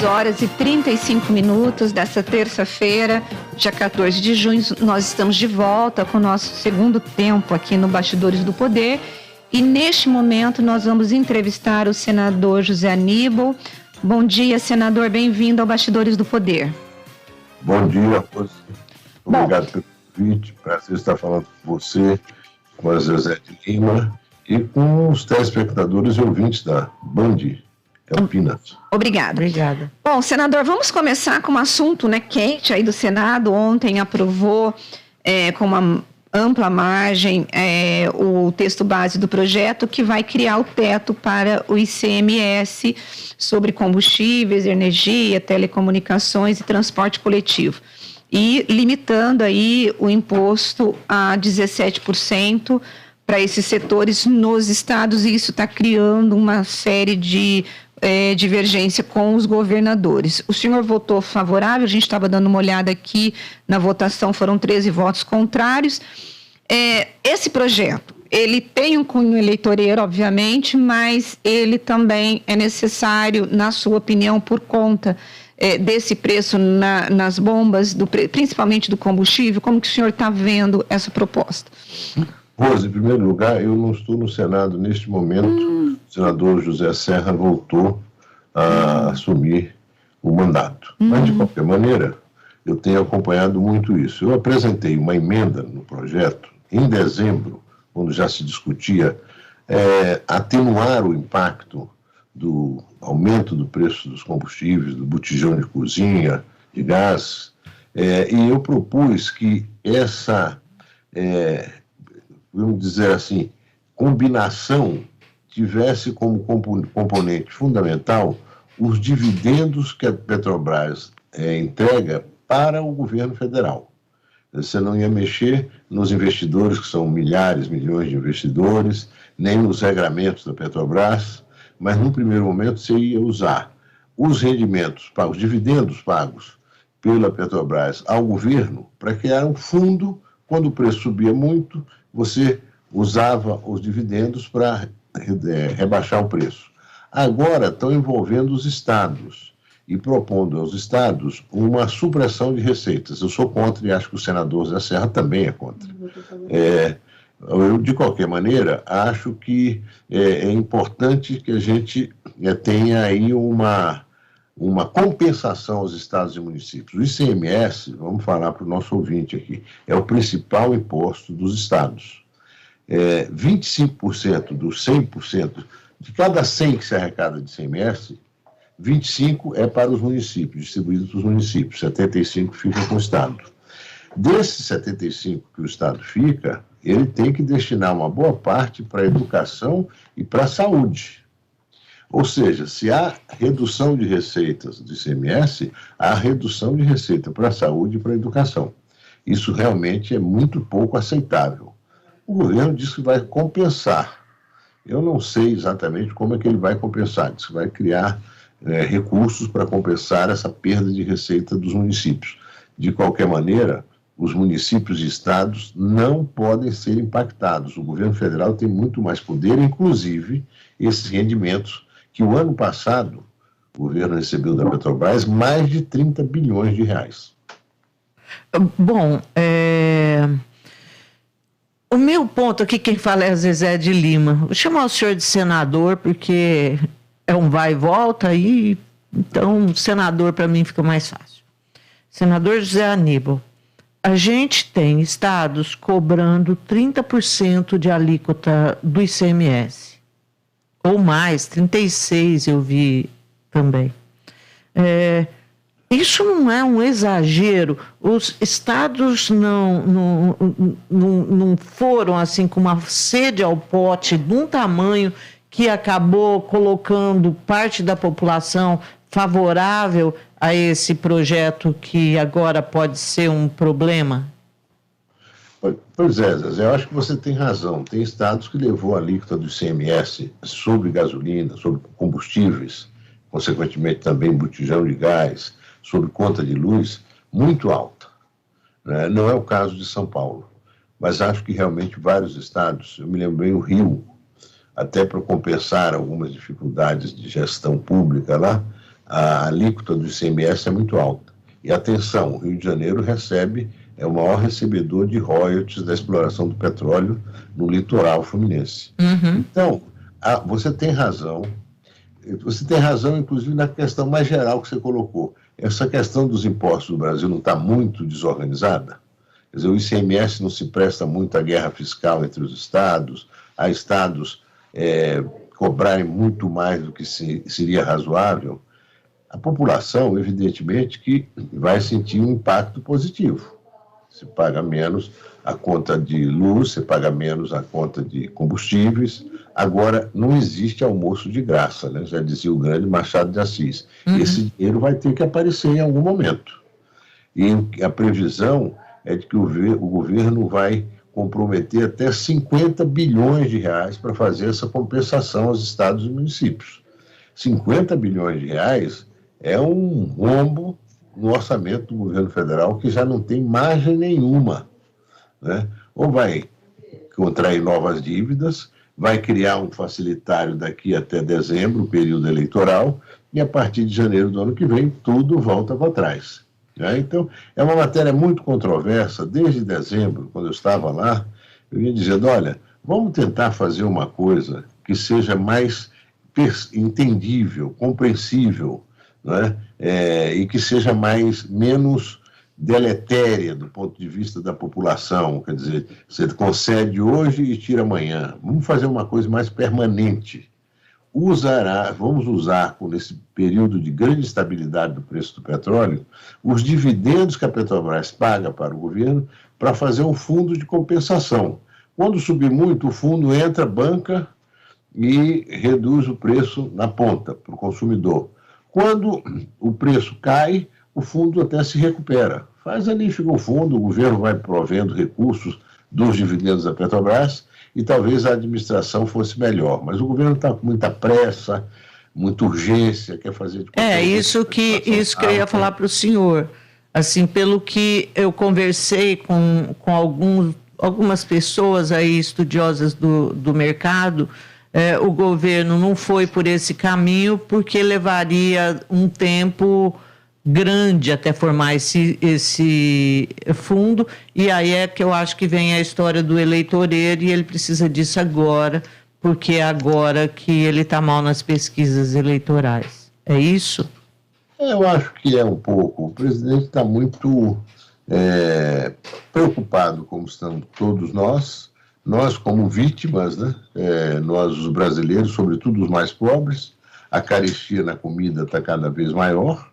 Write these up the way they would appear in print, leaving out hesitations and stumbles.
6h35 dessa terça-feira, dia 14 de junho, nós estamos de volta com o nosso segundo tempo aqui no Bastidores do Poder. E neste momento nós vamos entrevistar o senador José Aníbal. Bom dia, senador, bem-vindo ao Bastidores do Poder. Bom dia, Rose. Obrigado pelo convite. Prazer estar falando com você, com a Zezé de Lima e com os telespectadores e ouvintes da Band Campinas. Obrigada. Bom, senador, vamos começar com um assunto quente aí do Senado. Ontem aprovou com uma ampla margem o texto base do projeto que vai criar o teto para o ICMS sobre combustíveis, energia, telecomunicações e transporte coletivo. E limitando aí o imposto a 17% para esses setores nos estados, e isso está criando uma série de divergência com os governadores. O senhor votou favorável, a gente estava dando uma olhada aqui na votação, foram 13 votos contrários. Esse projeto, ele tem um cunho eleitoreiro, obviamente, mas ele também é necessário, na sua opinião, por conta desse preço nas bombas, principalmente do combustível. Como que o senhor está vendo essa proposta? Rose, em primeiro lugar, eu não estou no Senado neste momento. O senador José Serra voltou a assumir o mandato. Mas, de qualquer maneira, eu tenho acompanhado muito isso. Eu apresentei uma emenda no projeto em dezembro, quando já se discutia atenuar o impacto do aumento do preço dos combustíveis, do botijão de cozinha, de gás, e eu propus que essa, vamos dizer assim, combinação tivesse como componente fundamental os dividendos que a Petrobras entrega para o governo federal. Você não ia mexer nos investidores, que são milhares, milhões de investidores, nem nos regramentos da Petrobras, mas no primeiro momento você ia usar os rendimentos, os dividendos pagos pela Petrobras ao governo para criar um fundo. Quando o preço subia muito, você usava os dividendos para rebaixar o preço. Agora estão envolvendo os estados e propondo aos estados uma supressão de receitas. Eu sou contra e acho que o senador Zé Serra também é contra. Eu, de qualquer maneira, acho que é importante que a gente tenha aí uma compensação aos estados e municípios. O ICMS, vamos falar para o nosso ouvinte aqui, é o principal imposto dos estados. 25% dos 100%, de cada 100 que se arrecada de ICMS, 25 é para os municípios, distribuídos para os municípios, 75 fica com o estado. Desses 75 que o estado fica, ele tem que destinar uma boa parte para a educação e para a saúde. Ou seja, se há redução de receitas do ICMS, há redução de receita para a saúde e para a educação. Isso realmente é muito pouco aceitável. O governo diz que vai compensar. Eu não sei exatamente como é que ele vai compensar. Diz que vai criar recursos para compensar essa perda de receita dos municípios. De qualquer maneira, os municípios e estados não podem ser impactados. O governo federal tem muito mais poder, inclusive esses rendimentos que o ano passado o governo recebeu da Petrobras mais de 30 bilhões de reais. Bom, o meu ponto aqui, quem fala é a Zezé de Lima. Vou chamar o senhor de senador, porque é um vai e volta aí, então senador para mim fica mais fácil. Senador José Aníbal, a gente tem estados cobrando 30% de alíquota do ICMS, ou mais, 36% eu vi também. Isso não é um exagero? Os estados não foram assim com uma sede ao pote de um tamanho que acabou colocando parte da população favorável a esse projeto que agora pode ser um problema? Pois é, Zé, eu acho que você tem razão. Tem estados que levou a alíquota do ICMS sobre gasolina, sobre combustíveis, consequentemente também botijão de gás, sobre conta de luz, muito alta. Não é o caso de São Paulo, mas acho que realmente vários estados, eu me lembrei o Rio, até para compensar algumas dificuldades de gestão pública lá, a alíquota do ICMS é muito alta. E atenção, o Rio de Janeiro é o maior recebedor de royalties da exploração do petróleo no litoral fluminense. Então, você tem razão, inclusive, na questão mais geral que você colocou. Essa questão dos impostos no Brasil não está muito desorganizada? Quer dizer, o ICMS não se presta muito à guerra fiscal entre os estados, há estados cobrarem muito mais do que seria razoável. A população, evidentemente, que vai sentir um impacto positivo. Você paga menos a conta de luz, você paga menos a conta de combustíveis. Agora, não existe almoço de graça, né? Já dizia o grande Machado de Assis. Esse dinheiro vai ter que aparecer em algum momento. E a previsão é de que o governo vai comprometer até 50 bilhões de reais para fazer essa compensação aos estados e municípios. 50 bilhões de reais é um rombo no orçamento do governo federal que já não tem margem nenhuma, né? Ou vai contrair novas dívidas, vai criar um facilitário daqui até dezembro, período eleitoral, e a partir de janeiro do ano que vem tudo volta para trás, né? Então, é uma matéria muito controversa. Desde dezembro, quando eu estava lá, eu ia dizendo, olha, vamos tentar fazer uma coisa que seja mais entendível, compreensível, né? E que seja menos deletéria do ponto de vista da população. Quer dizer, você concede hoje e tira amanhã. Vamos fazer uma coisa mais permanente. Vamos usar, nesse período de grande estabilidade do preço do petróleo, os dividendos que a Petrobras paga para o governo para fazer um fundo de compensação. Quando subir muito, o fundo entra, banca e reduz o preço na ponta para o consumidor. Quando o preço cai, o fundo até se recupera. Faz ali, fica o fundo, o governo vai provendo recursos dos dividendos da Petrobras e talvez a administração fosse melhor. Mas o governo está com muita pressa, muita urgência, quer fazer... Isso que eu ia falar para o senhor. Assim, pelo que eu conversei com algumas pessoas aí estudiosas do mercado, o governo não foi por esse caminho porque levaria um tempo grande até formar esse fundo, e aí é que eu acho que vem a história do eleitoreiro, e ele precisa disso agora, porque é agora que ele está mal nas pesquisas eleitorais. É isso? Eu acho que é um pouco. O presidente está muito preocupado, como estamos todos nós como vítimas, né? Nós, os brasileiros, sobretudo os mais pobres. A carestia na comida está cada vez maior,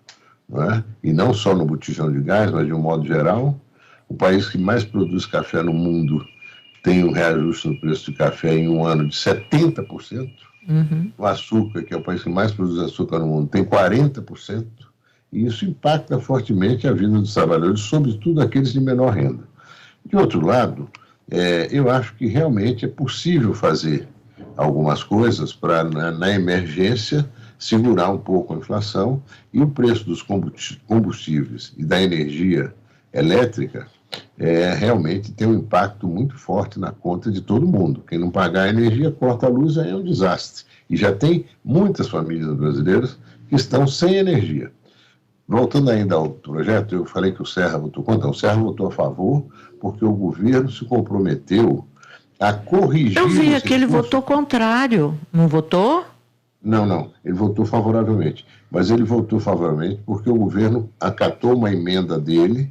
né? E não só no botijão de gás, mas de um modo geral. O país que mais produz café no mundo tem um reajuste no preço de café em um ano de 70%. O açúcar, que é o país que mais produz açúcar no mundo, tem 40%. E isso impacta fortemente a vida dos trabalhadores, sobretudo aqueles de menor renda. De outro lado, eu acho que realmente é possível fazer algumas coisas para, na emergência, segurar um pouco a inflação, e o preço dos combustíveis e da energia elétrica realmente tem um impacto muito forte na conta de todo mundo. Quem não pagar a energia, corta a luz, aí é um desastre. E já tem muitas famílias brasileiras que estão sem energia. Voltando ainda ao projeto, eu falei que o Serra votou contra. O Serra votou a favor porque o governo se comprometeu a corrigir... Eu vi que ele votou contrário, não votou? Não, ele votou favoravelmente. Mas ele votou favoravelmente porque o governo acatou uma emenda dele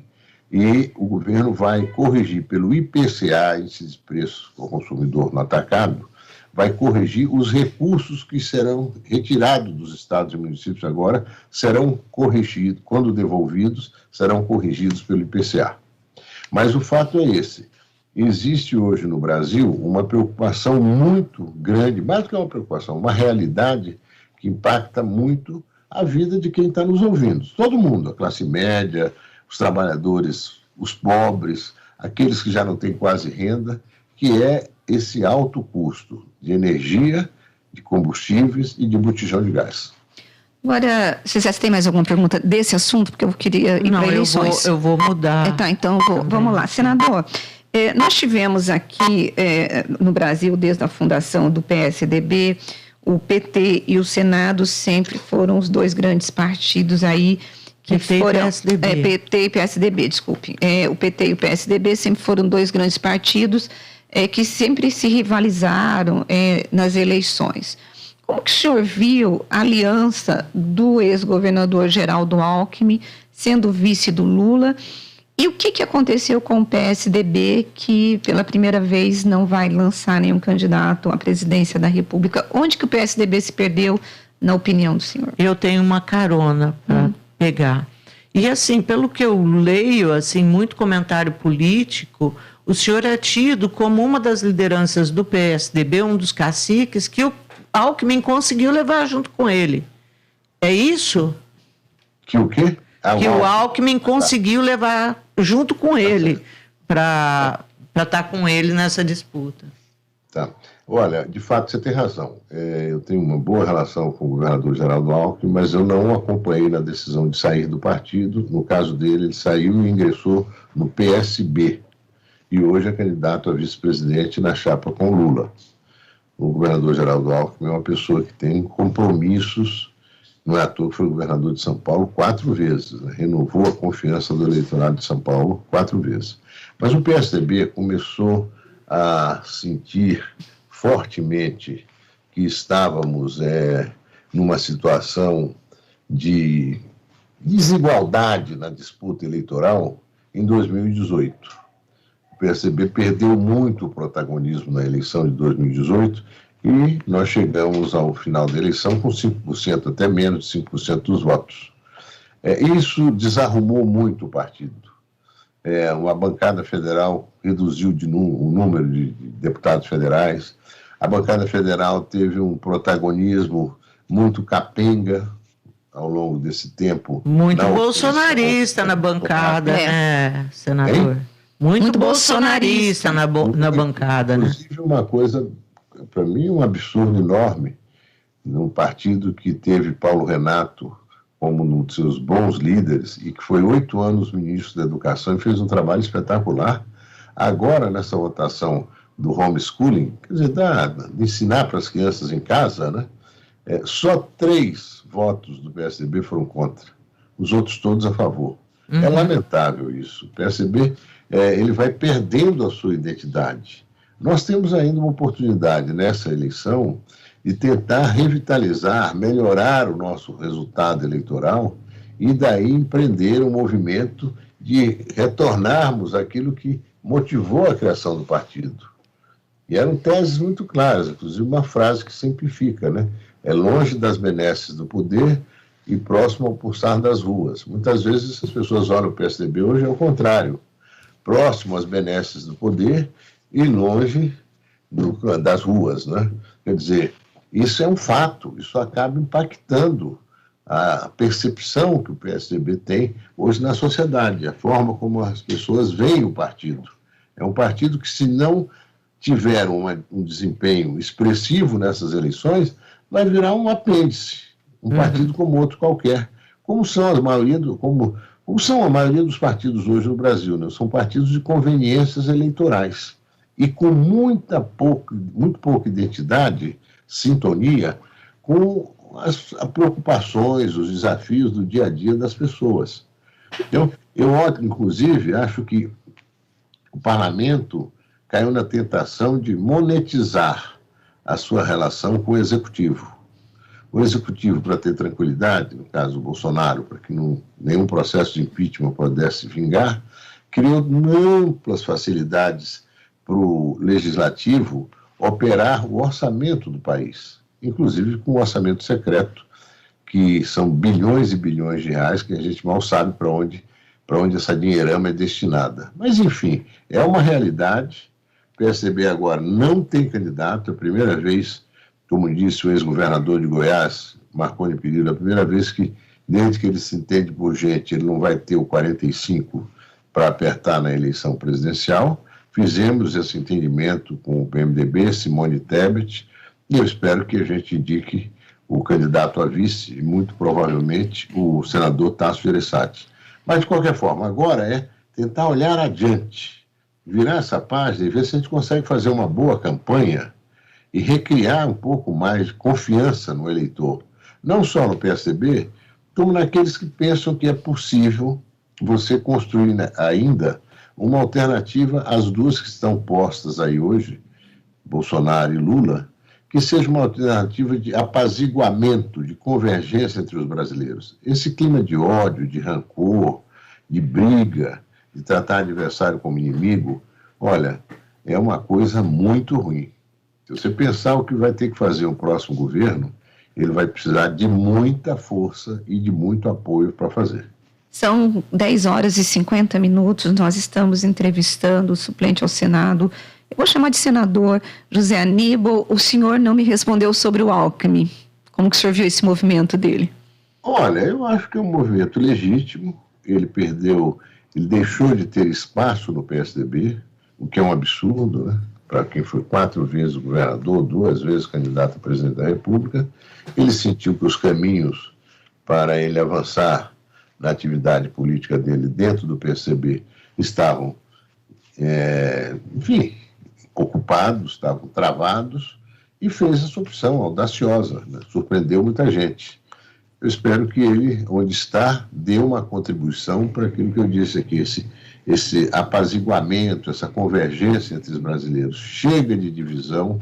e o governo vai corrigir pelo IPCA, Índice de Preço ao Consumidor no Atacado, vai corrigir os recursos que serão retirados dos estados e municípios agora, serão corrigidos, quando devolvidos, serão corrigidos pelo IPCA. Mas o fato é esse: existe hoje no Brasil uma preocupação muito grande, mais do que uma preocupação, uma realidade que impacta muito a vida de quem está nos ouvindo. Todo mundo, a classe média, os trabalhadores, os pobres, aqueles que já não têm quase renda, que é esse alto custo de energia, de combustíveis e de botijão de gás. Agora, vocês têm mais alguma pergunta desse assunto? Porque eu queria ir para eleições. Eu vou mudar. Então vamos lá. Senador, nós tivemos aqui no Brasil, desde a fundação do PSDB, o PT e o Senado sempre foram os dois grandes partidos aí que PT foram... e PSDB. PT e PSDB, desculpe. O PT e o PSDB sempre foram dois grandes partidos que sempre se rivalizaram nas eleições. Como que o senhor viu a aliança do ex-governador Geraldo Alckmin sendo vice do Lula? E o que aconteceu com o PSDB, que pela primeira vez não vai lançar nenhum candidato à presidência da República? Onde que o PSDB se perdeu, na opinião do senhor? Eu tenho uma carona para pegar. E assim, pelo que eu leio, assim, muito comentário político, o senhor é tido como uma das lideranças do PSDB, um dos caciques, que o Alckmin conseguiu levar junto com ele. É isso? Que o quê? Que o Alckmin conseguiu levar junto com ele para estar com ele nessa disputa. Tá. Olha, de fato você tem razão. Eu tenho uma boa relação com o governador Geraldo Alckmin, mas eu não acompanhei na decisão de sair do partido. No caso dele, ele saiu e ingressou no PSB. E hoje é candidato a vice-presidente na chapa com Lula. O governador Geraldo Alckmin é uma pessoa que tem compromissos. Não é à toa que foi governador de São Paulo 4 vezes, né? Renovou a confiança do eleitorado de São Paulo 4 vezes. Mas o PSDB começou a sentir fortemente que estávamos numa situação de desigualdade na disputa eleitoral em 2018. O PSDB perdeu muito o protagonismo na eleição de 2018 e nós chegamos ao final da eleição com 5%, até menos de 5% dos votos. Isso desarrumou muito o partido. Uma bancada federal reduziu o número de deputados federais. A bancada federal teve um protagonismo muito capenga ao longo desse tempo. Muito bolsonarista na bancada, né, senador? Hein? Muito bolsonarista na bancada, né? Inclusive, uma coisa, para mim, um absurdo enorme, num partido que teve Paulo Renato como um dos seus bons líderes e que foi 8 anos ministro da Educação e fez um trabalho espetacular. Agora, nessa votação do homeschooling, quer dizer, de ensinar para as crianças em casa, né? Só 3 votos do PSDB foram contra, os outros todos a favor. É lamentável isso. O PSDB ele vai perdendo a sua identidade. Nós temos ainda uma oportunidade nessa eleição de tentar revitalizar, melhorar o nosso resultado eleitoral e daí empreender um movimento de retornarmos àquilo que motivou a criação do partido. E eram teses muito claras, inclusive uma frase que simplifica, né? É longe das benesses do poder e próximo ao pulsar das ruas. Muitas vezes as pessoas olham o PSDB hoje é o contrário, próximo às benesses do poder e longe das ruas, né? Quer dizer, isso é um fato, isso acaba impactando a percepção que o PSDB tem hoje na sociedade, a forma como as pessoas veem o partido. É um partido que, se não tiver um desempenho expressivo nessas eleições, vai virar um apêndice, um partido como outro qualquer, como são a maioria dos partidos hoje no Brasil, né? São partidos de conveniências eleitorais e com muito pouca identidade, sintonia com as preocupações, os desafios do dia a dia das pessoas. Então, eu, inclusive, acho que o parlamento caiu na tentação de monetizar a sua relação com o executivo. O executivo, para ter tranquilidade, no caso do Bolsonaro, para que nenhum processo de impeachment pudesse vingar, criou amplas facilidades para o legislativo operar o orçamento do país, inclusive com o orçamento secreto, que são bilhões e bilhões de reais que a gente mal sabe para onde essa dinheirama é destinada. Mas, enfim, é uma realidade. O PSDB agora não tem candidato, é a primeira vez, como disse o ex-governador de Goiás, Marconi Perillo, é a primeira vez que, desde que ele se entende por gente, ele não vai ter o 45 para apertar na eleição presidencial. Fizemos esse entendimento com o PMDB, Simone Tebet, e eu espero que a gente indique o candidato a vice, e muito provavelmente o senador Tasso Gereissati. Mas, de qualquer forma, agora é tentar olhar adiante, virar essa página e ver se a gente consegue fazer uma boa campanha e recriar um pouco mais de confiança no eleitor, não só no PSDB, como naqueles que pensam que é possível você construir ainda uma alternativa às duas que estão postas aí hoje, Bolsonaro e Lula, que seja uma alternativa de apaziguamento, de convergência entre os brasileiros. Esse clima de ódio, de rancor, de briga, de tratar adversário como inimigo, olha, é uma coisa muito ruim. Se você pensar o que vai ter que fazer o próximo governo, ele vai precisar de muita força e de muito apoio para fazer. São 10h50, nós estamos entrevistando o suplente ao Senado. Eu vou chamar de senador José Aníbal. O senhor não me respondeu sobre o Alckmin. Como que o senhor viu esse movimento dele? Olha, eu acho que é um movimento legítimo. Ele deixou de ter espaço no PSDB, o que é um absurdo, né? Para quem foi 4 vezes governador, 2 vezes candidato a presidente da República. Ele sentiu que os caminhos para ele avançar na atividade política dele dentro do PSDB estavam, ocupados, estavam travados, e fez essa opção audaciosa, né? Surpreendeu muita gente. Eu espero que ele, onde está, dê uma contribuição para aquilo que eu disse aqui, esse apaziguamento, essa convergência entre os brasileiros. Chega de divisão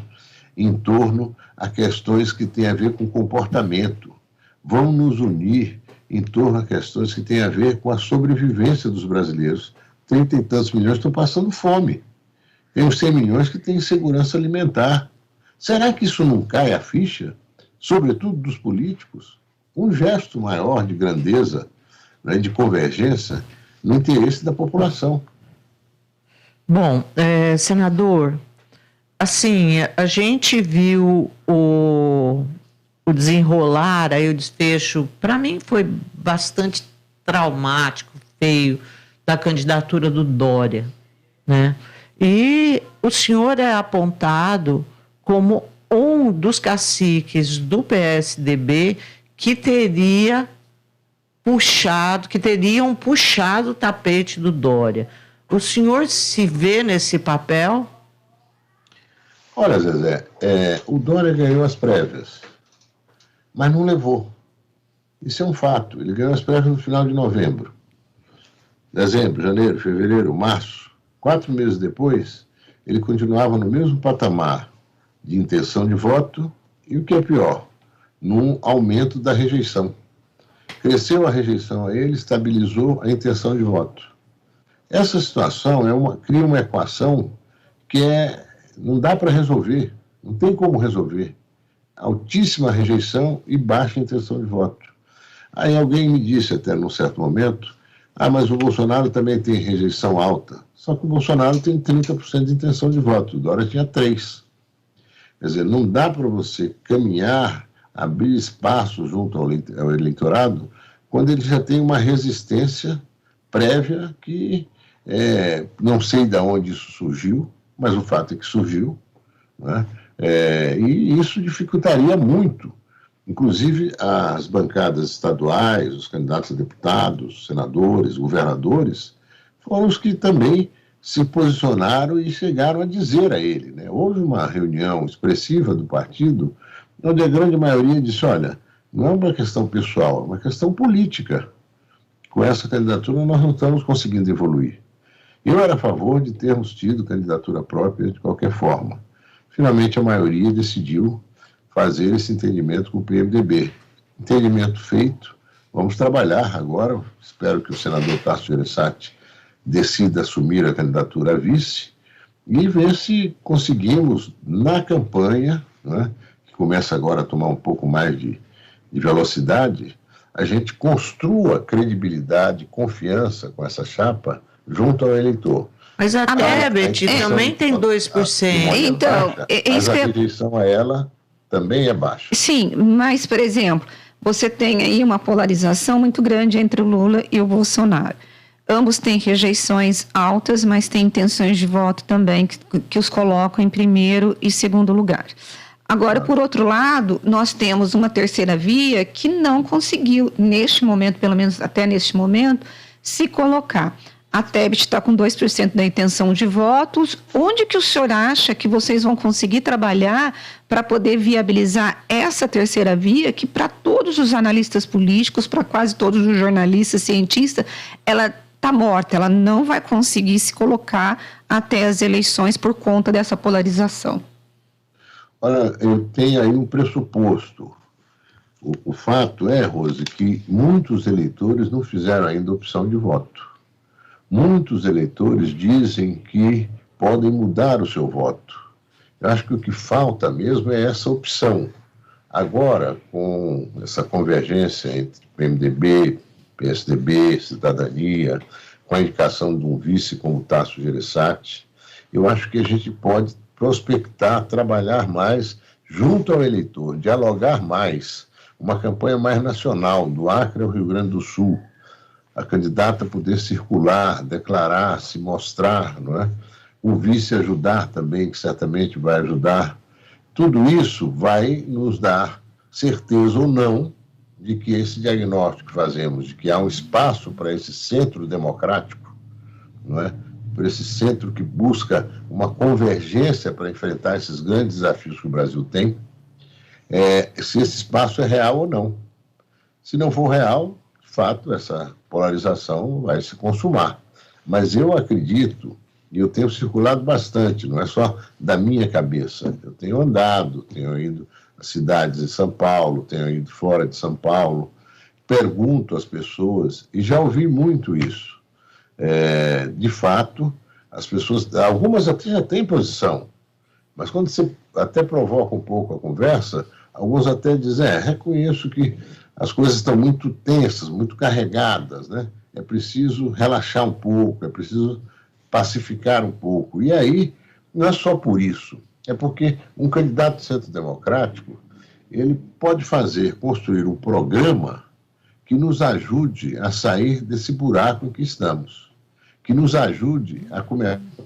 em torno a questões que têm a ver com comportamento. Vamos nos unir em torno a questões que têm a ver com a sobrevivência dos brasileiros. 30 e tantos milhões estão passando fome. Tem uns 100 milhões que têm insegurança alimentar. Será que isso não cai a ficha, sobretudo dos políticos? Um gesto maior de grandeza, né, de convergência, no interesse da população. Bom, senador, assim, a gente viu o desenrolar, aí o desfecho, para mim foi bastante traumático, feio, da candidatura do Dória, né? E o senhor é apontado como um dos caciques do PSDB que teriam puxado o tapete do Dória. O senhor se vê nesse papel? Olha, Zezé, o Dória ganhou as prévias, mas não levou. Isso é um fato. Ele ganhou as prévias no final de novembro. Dezembro, janeiro, fevereiro, março. 4 meses depois, ele continuava no mesmo patamar de intenção de voto e, o que é pior, num aumento da rejeição. Cresceu a rejeição a ele, estabilizou a intenção de voto. Essa situação cria uma equação que não dá para resolver, não tem como resolver. Altíssima rejeição e baixa intenção de voto. Aí alguém me disse até num certo momento, mas o Bolsonaro também tem rejeição alta. Só que o Bolsonaro tem 30% de intenção de voto, o Dória tinha 3%. Quer dizer, não dá para você caminhar, abrir espaço junto ao eleitorado, quando ele já tem uma resistência prévia que não sei de onde isso surgiu, mas o fato é que surgiu, né? E isso dificultaria muito. Inclusive, as bancadas estaduais, os candidatos a deputados, senadores, governadores, foram os que também se posicionaram e chegaram a dizer a ele, né? Houve uma reunião expressiva do partido, onde a grande maioria disse, olha, não é uma questão pessoal, é uma questão política. Com essa candidatura nós não estamos conseguindo evoluir. Eu era a favor de termos tido candidatura própria de qualquer forma. Finalmente a maioria decidiu fazer esse entendimento com o PMDB. Entendimento feito, vamos trabalhar agora, espero que o senador Tasso Gereissati decida assumir a candidatura a vice e ver se conseguimos, na campanha, né, que começa agora a tomar um pouco mais de velocidade, a gente construa credibilidade, confiança com essa chapa junto ao eleitor. Mas a Tebet também tem 2%. Então, mas a rejeição a ela também é baixa. Sim, mas, por exemplo, você tem aí uma polarização muito grande entre o Lula e o Bolsonaro. Ambos têm rejeições altas, mas têm intenções de voto também que os colocam em primeiro e segundo lugar. Agora, por outro lado, nós temos uma terceira via que não conseguiu, neste momento, pelo menos até neste momento, se colocar. A Tebet está com 2% da intenção de votos. Onde que o senhor acha que vocês vão conseguir trabalhar para poder viabilizar essa terceira via, que para todos os analistas políticos, para quase todos os jornalistas, cientistas, ela está morta, ela não vai conseguir se colocar até as eleições por conta dessa polarização? Olha, eu tenho aí um pressuposto. O fato é, Rose, que muitos eleitores não fizeram ainda opção de voto. Muitos eleitores dizem que podem mudar o seu voto. Eu acho que o que falta mesmo é essa opção. Agora, com essa convergência entre PMDB, PSDB, Cidadania, com a indicação de um vice como Tasso Gereissati, eu acho que a gente pode prospectar, trabalhar mais junto ao eleitor, dialogar mais, uma campanha mais nacional, do Acre ao Rio Grande do Sul, a candidata poder circular, declarar, se mostrar, não é? O vice ajudar também, que certamente vai ajudar. Tudo isso vai nos dar certeza ou não de que esse diagnóstico que fazemos, de que há um espaço para esse centro democrático, não é? Para esse centro que busca uma convergência para enfrentar esses grandes desafios que o Brasil tem, se esse espaço é real ou não. Se não for real, de fato, essa polarização vai se consumar. Mas eu acredito, e eu tenho circulado bastante, não é só da minha cabeça, eu tenho andado, tenho ido às cidades de São Paulo, tenho ido fora de São Paulo, pergunto às pessoas, e já ouvi muito isso. De fato, as pessoas, algumas até já têm posição, mas quando você até provoca um pouco a conversa, alguns até dizem, reconheço que as coisas estão muito tensas, muito carregadas, né? É preciso relaxar um pouco, é preciso pacificar um pouco. E aí, não é só por isso, é porque um candidato de centro democrático, ele pode construir um programa que nos ajude a sair desse buraco em que estamos, que nos ajude a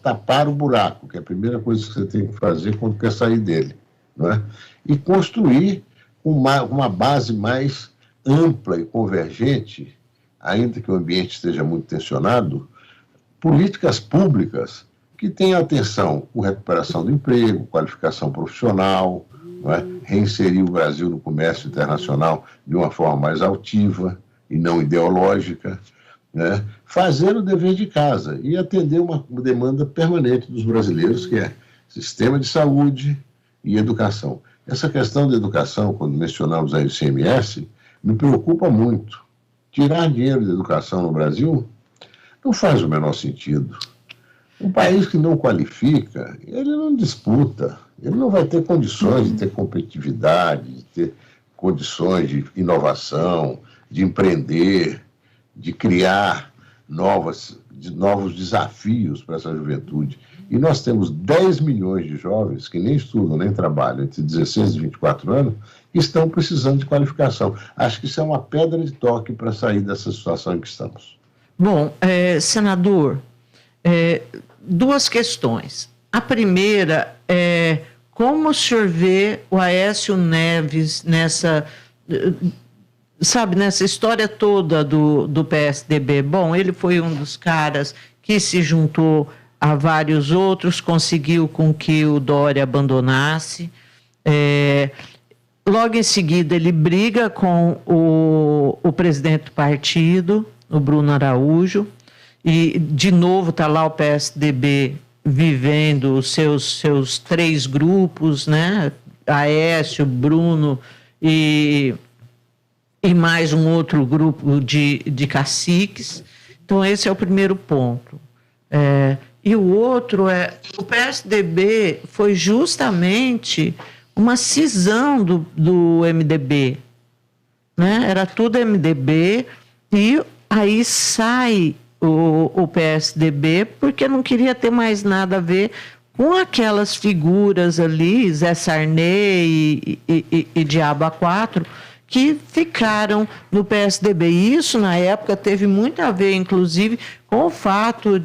tapar o buraco, que é a primeira coisa que você tem que fazer quando quer sair dele, não é? E construir uma base mais ampla e convergente, ainda que o ambiente esteja muito tensionado, políticas públicas que tenham atenção com recuperação do emprego, qualificação profissional, não é? Reinserir o Brasil no comércio internacional de uma forma mais altiva e não ideológica, né? Fazer o dever de casa e atender uma demanda permanente dos brasileiros, que é sistema de saúde e educação. Essa questão da educação, quando mencionamos a ICMS, me preocupa muito. Tirar dinheiro da educação no Brasil não faz o menor sentido. Um país que não qualifica, ele não disputa, ele não vai ter condições de ter competitividade, de ter condições de inovação, de empreender, de criar novos desafios para essa juventude. E nós temos 10 milhões de jovens que nem estudam, nem trabalham, entre 16 e 24 anos, que estão precisando de qualificação. Acho que isso é uma pedra de toque para sair dessa situação em que estamos. Bom, senador, duas questões. A primeira é como o senhor vê o Aécio Neves nessa história toda do PSDB. Bom, ele foi um dos caras que se juntou a vários outros, conseguiu com que o Dória abandonasse. Logo em seguida, ele briga com o presidente do partido, o Bruno Araújo, e de novo está lá o PSDB vivendo os seus três grupos, né? Aécio, Bruno e mais um outro grupo de caciques. Então, esse é o primeiro ponto. E o outro o PSDB foi justamente uma cisão do MDB, né? Era tudo MDB e aí sai o PSDB porque não queria ter mais nada a ver com aquelas figuras ali, Zé Sarney e Diabo A4, que ficaram no PSDB. E isso, na época, teve muito a ver, inclusive, com o fato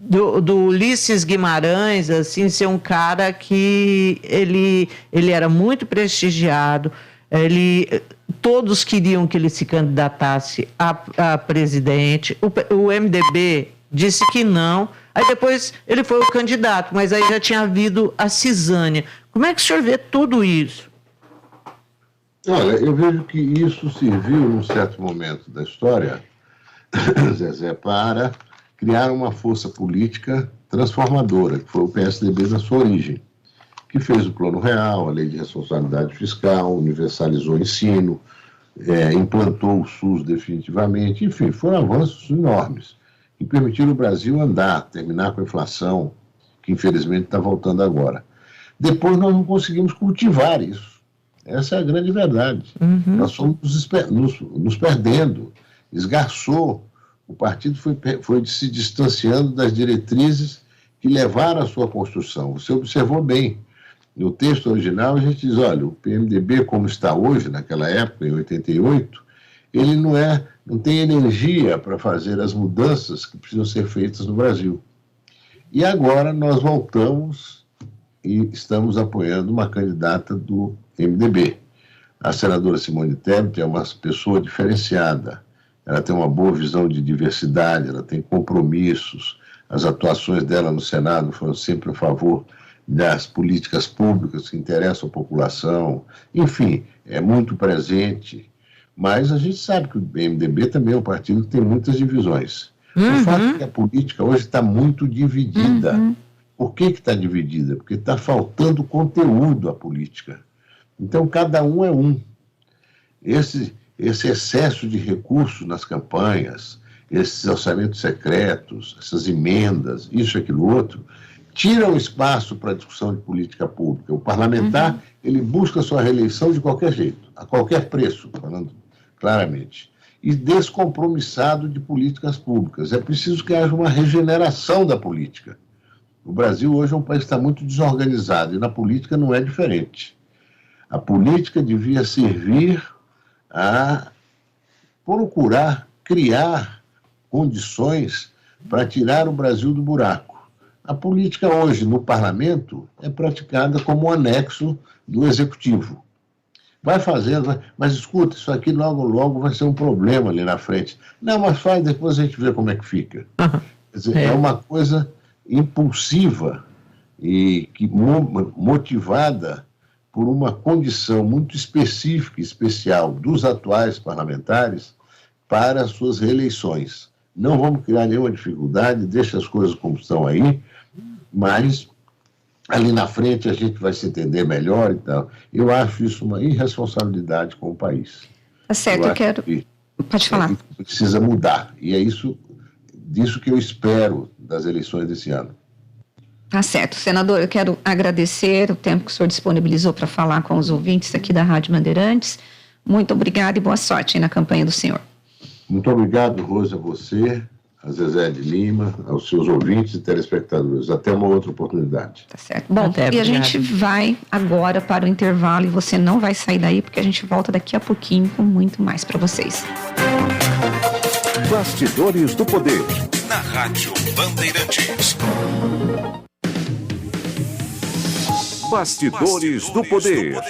do Ulisses Guimarães, assim, ser um cara que ele era muito prestigiado, ele todos queriam que ele se candidatasse a presidente, o MDB disse que não, aí depois ele foi o candidato, mas aí já tinha havido a cisânia. Como é que o senhor vê tudo isso? Olha, eu vejo que isso serviu, num certo momento da história, Zezé, para criar uma força política transformadora, que foi o PSDB na sua origem, que fez o Plano Real, a Lei de Responsabilidade Fiscal, universalizou o ensino, implantou o SUS definitivamente, enfim, foram avanços enormes, que permitiram o Brasil andar, terminar com a inflação, que infelizmente está voltando agora. Depois nós não conseguimos cultivar isso. Essa é a grande verdade. Uhum. Nós fomos nos perdendo, esgarçou. O partido foi se distanciando das diretrizes que levaram à sua construção. Você observou bem. No texto original, a gente diz, olha, o PMDB, como está hoje, naquela época, em 88, ele não tem energia para fazer as mudanças que precisam ser feitas no Brasil. E agora nós voltamos e estamos apoiando uma candidata do MDB. A senadora Simone Tebet é uma pessoa diferenciada. Ela tem uma boa visão de diversidade, ela tem compromissos. As atuações dela no Senado foram sempre a favor das políticas públicas que interessam a população. Enfim, é muito presente. Mas a gente sabe que o MDB também é um partido que tem muitas divisões. O fato é que a política hoje está muito dividida. Por que está dividida? Porque está faltando conteúdo à política. Então, cada um é um. Esse excesso de recursos nas campanhas, esses orçamentos secretos, essas emendas, isso, aquilo, outro, tiram espaço para a discussão de política pública. O parlamentar, ele busca sua reeleição de qualquer jeito, a qualquer preço, falando claramente, e descompromissado de políticas públicas. É preciso que haja uma regeneração da política. O Brasil hoje é um país que está muito desorganizado, e na política não é diferente. A política devia servir a procurar criar condições para tirar o Brasil do buraco. A política hoje no parlamento é praticada como um anexo do executivo. Vai fazendo, mas escuta, isso aqui logo vai ser um problema ali na frente. Não, mas faz, depois a gente vê como é que fica. Quer dizer, é uma coisa impulsiva e motivada por uma condição muito específica e especial dos atuais parlamentares para as suas reeleições. Não vamos criar nenhuma dificuldade, deixa as coisas como estão aí, mas ali na frente a gente vai se entender melhor e tal. Eu acho isso uma irresponsabilidade com o país. Tá certo, eu quero... Pode falar. Precisa mudar, e é disso que eu espero das eleições desse ano. Tá certo. Senador, eu quero agradecer o tempo que o senhor disponibilizou para falar com os ouvintes aqui da Rádio Bandeirantes. Muito obrigado e boa sorte aí na campanha do senhor. Muito obrigado, Rose, a você, a Zezé de Lima, aos seus ouvintes e telespectadores. Até uma outra oportunidade. Tá certo. Bom, e a gente vai agora para o intervalo e você não vai sair daí porque a gente volta daqui a pouquinho com muito mais para vocês. Bastidores do Poder, na Rádio Bandeirantes. Bastidores do Poder.